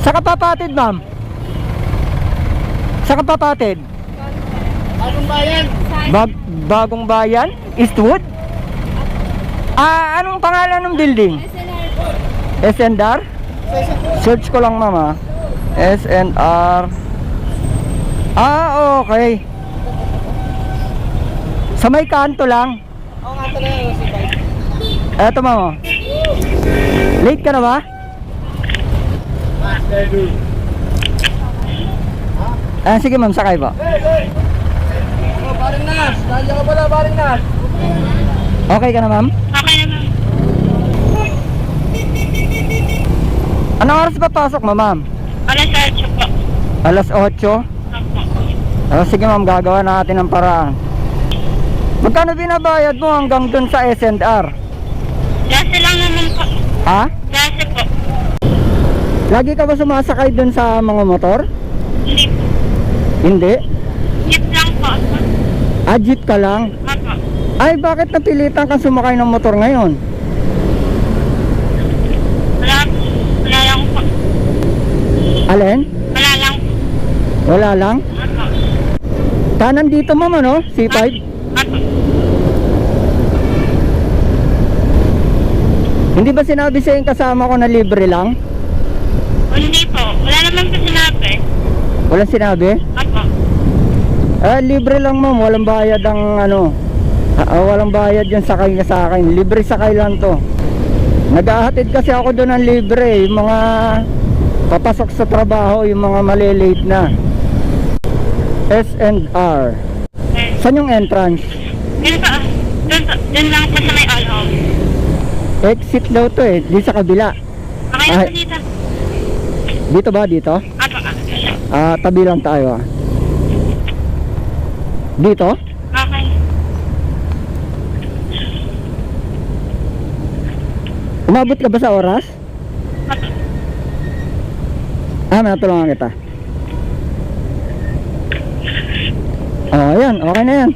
Sa kapapatid, ma'am? Sa kapapatid? Bagong bayan. Bagong bayan? Eastwood? Anong pangalan ng building? SNR? Search ko lang, ma'am, SNR. Okay. Sa may kanto lang. Oo nga talaga yung si Bike. Eto, ma'am. Late ka na ba? Sige, ma'am, sakay ba? Oh, paring Nas. Nandiyan ka pala, paring Nas. Okay ka na, ma'am? Okay na, ma'am. Anong oras pa pasok mo, ma'am? Alas 8 po. Alas 8? Opo. Sige, ma'am, gagawa natin ng paraan. Magkano binabayad mo hanggang dun sa SNR? Lase lang naman po. Ha? Lase po. Lagi ka ba sumasakay dun sa mga motor? Hindi po. Hindi? Jeep lang po. Jeep ka lang? Opo. Ay, bakit napilitan kang sumakay ng motor ngayon? Wala lang po. Alin? Wala lang po. Wala lang? Opo. Kanan dito, ma'am, ano? C5? Opo. Hindi ba sinabi sa yung kasama ko na libre lang? Hindi po. Wala naman po sinabi. Walang sinabi? Opo. Libre lang, ma'am. Walang bayad ang ano. Walang bayad yung sakay ka sa akin. Libre sakay lang to. Nag-ahatid kasi ako doon ng libre. Yung mga papasok sa trabaho, yung mga malilate na. SNR. Okay. Saan yung entrance? Yun po. Dun lang po sa may all home. Exit daw to eh. Di sa kabila. Okay na po dito. Dito ba? Dito? Opo. Tabi lang tayo. Dito? Okay. Umabot ka ba sa oras? Opo. Matulungan kita. Ayan, okay na yan.